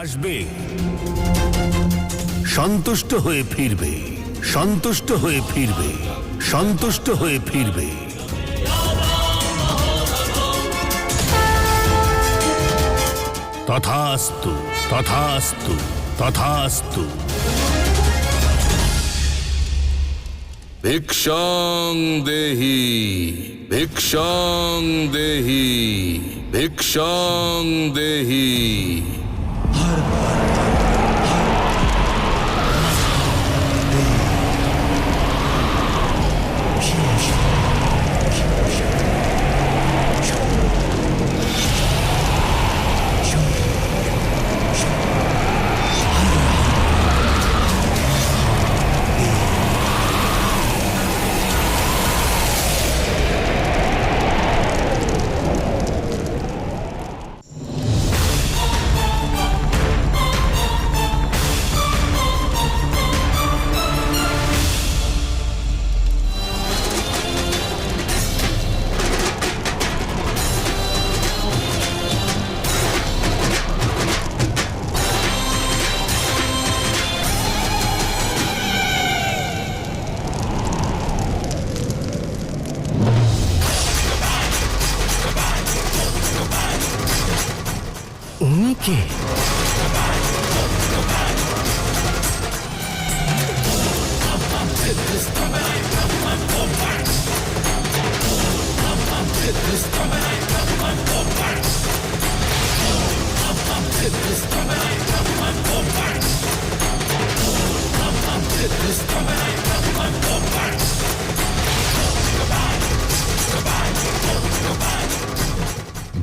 আসবে, সন্তুষ্ট হয়ে ফিরবে, সন্তুষ্ট হয়ে ফিরবে, সন্তুষ্ট হয়ে ফিরবে। তথাস্তু, তথাস্তু, তথাস্তু। भिक्षां देहि, भिक्षां देहि, भिक्षां देहि। উনি কে?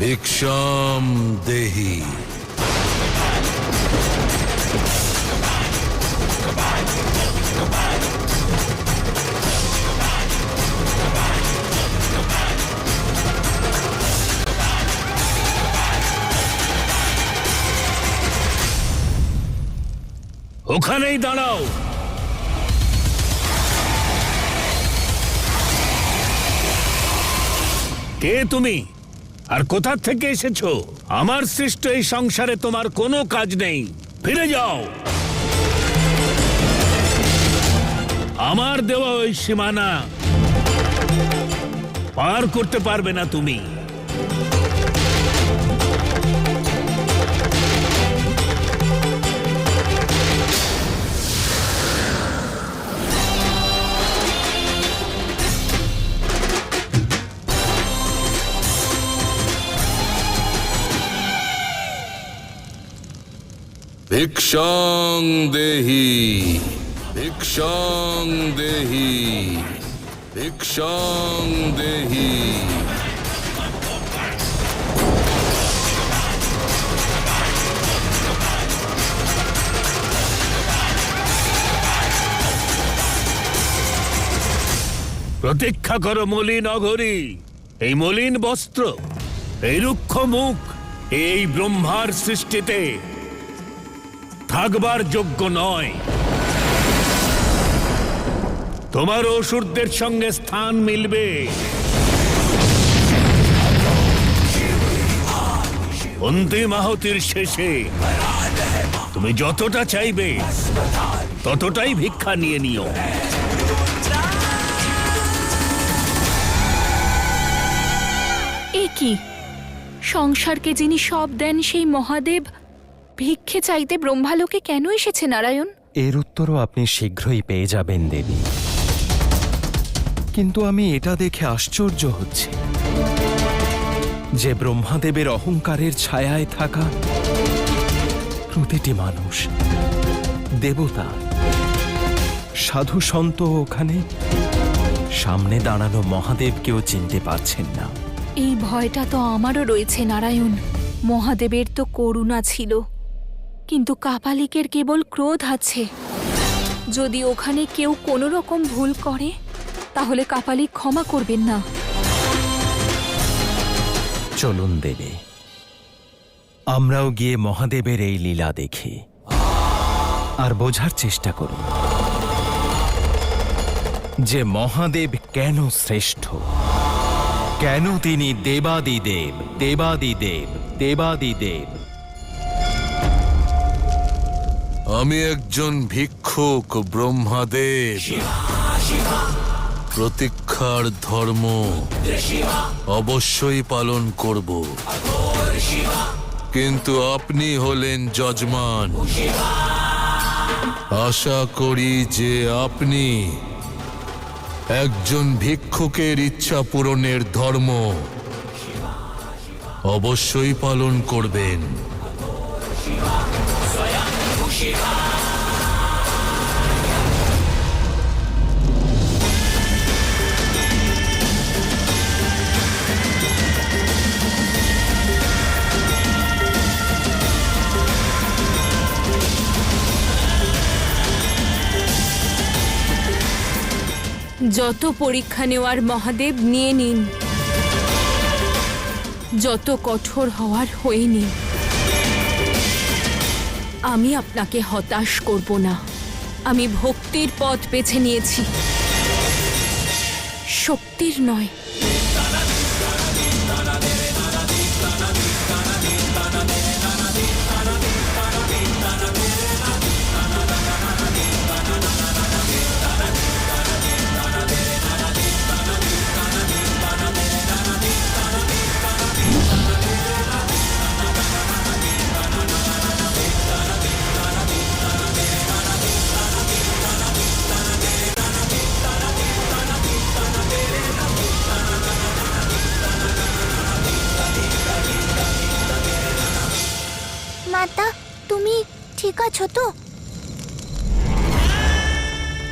भिक्षां देहि। ওখানেই দাঁড়াও। কে তুমি আর কোথা থেকে এসেছো? আমার সৃষ্ট এই সংসারে তোমার কোনো কাজ নেই, ফিরে যাও। আমার দেওয়া ওই সীমানা পার করতে পারবে না তুমি। भिक्षां देहि, भिक्षां देहि, भिक्षां देहि। প্রতীক্ষা করো মলিন অঘরী। এই মলিন বস্ত্র, এই রুক্ষ মুখ এই ব্রহ্মার সৃষ্টিতে থাকবার যোগ্য নয়। তোমার অসুরদের সঙ্গে স্থান মিলবে। অন্তিম আহুতির শেষে তুমি যতটা চাইবে ততটাই ভিক্ষা নিয়ে নিও। এ কি? সংসারকে যিনি সব দেন সেই মহাদেব ভিক্ষে চাইতে ব্রহ্মালোকে কেন এসেছে নারায়ণ? এর উত্তরও আপনি শীঘ্রই পেয়ে যাবেন দেবী। কিন্তু আমি এটা দেখে আশ্চর্য হচ্ছি যে ব্রহ্মাদেবের অহংকারের ছায়ায় থাকা প্রতিটি মানুষ, দেবতা, সাধু সন্ত ওখানে সামনে দাঁড়ানো মহাদেবকেও চিনতে পারছেন না। এই ভয়টা তো আমারও রয়েছে নারায়ণ। মহাদেবের তো করুণা ছিল, কিন্তু কাপালিকের কেবল ক্রোধ আছে। যদি ওখানে কেউ কোনো রকম ভুল করে তাহলে কাপালিক ক্ষমা করবেন না। চলুন দেবে, আমরাও গিয়ে মহাদেবের এই লীলা দেখি আর বোঝার চেষ্টা করুন যে মহাদেব কেন শ্রেষ্ঠ, কেন তিনি দেবাদিদেব, দেবাদিদেব, দেবাদিদেব। আমি একজন ভিক্ষুক ব্রহ্মাদেব। প্রতীক্ষার ধর্ম অবশ্যই পালন করব, কিন্তু আপনি হলেন যজমান। আশা করি যে আপনি একজন ভিক্ষুকের ইচ্ছা পূরণের ধর্ম অবশ্যই পালন করবেন। যত পরীক্ষা নেওয়ার মহাদেব নিয়ে নিন, যত কঠোর হওয়ার হয়ে নিন। আমি আপনাকে হতাশ করব না। আমি ভক্তির পথ বেছে নিয়েছি, শক্তির নয়। মাতা, তুমি ঠিক আছো তো?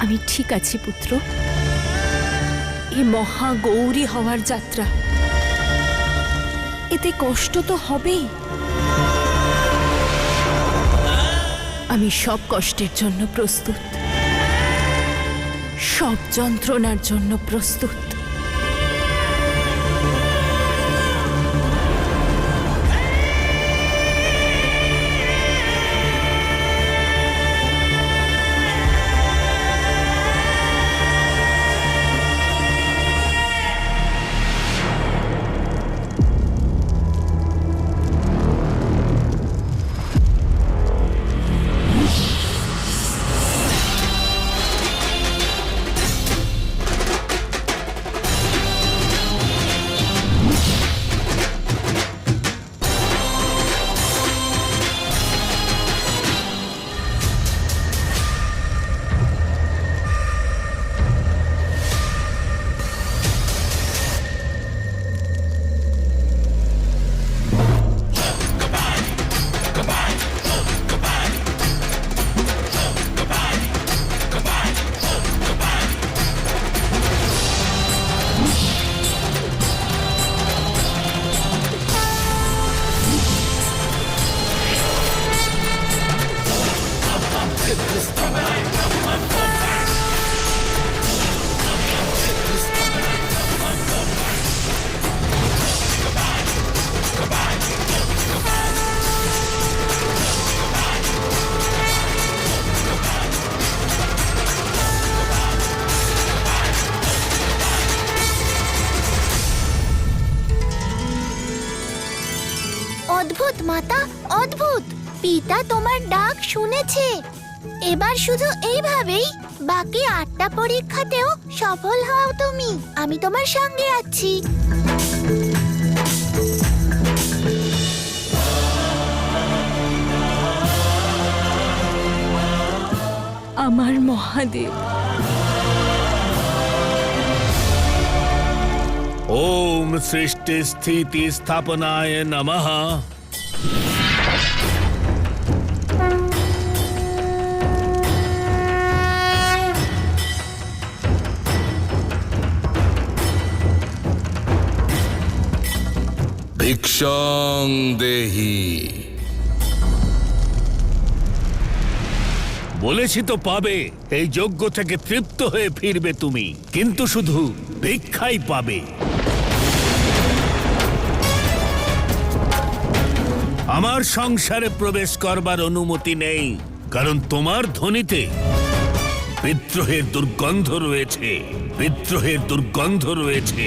আমি ঠিক আছি পুত্র। এ মহা গৌরী হওয়ার যাত্রা, এতে কষ্ট তো হবেই। আমি সব কষ্টের জন্য প্রস্তুত, সব যন্ত্রণার জন্য প্রস্তুত। অদ্ভুত মাতা, অদ্ভুত। পিতা তোমার ডাক শুনেছে। এবার শুধু এইভাবেই বাকি 8টা পরীক্ষাতেও সফল হও তুমি। আমি তোমার সঙ্গে আছি। আমার মহাদেব, ওম সৃষ্টি স্থিতি স্থাপনায় নমঃ। ভিক্ষাং দেহি। বলেছি তো পাবে। এই যজ্ঞ থেকে তৃপ্ত হয়ে ফিরবে তুমি, কিন্তু শুধু ভিক্ষাই পাবে। আমার সংসারে প্রবেশ করবার অনুমতি নেই, কারণ তোমার ধ্বনিতে বিদ্রোহের দুর্গন্ধ রয়েছে, বিদ্রোহের দুর্গন্ধ রয়েছে।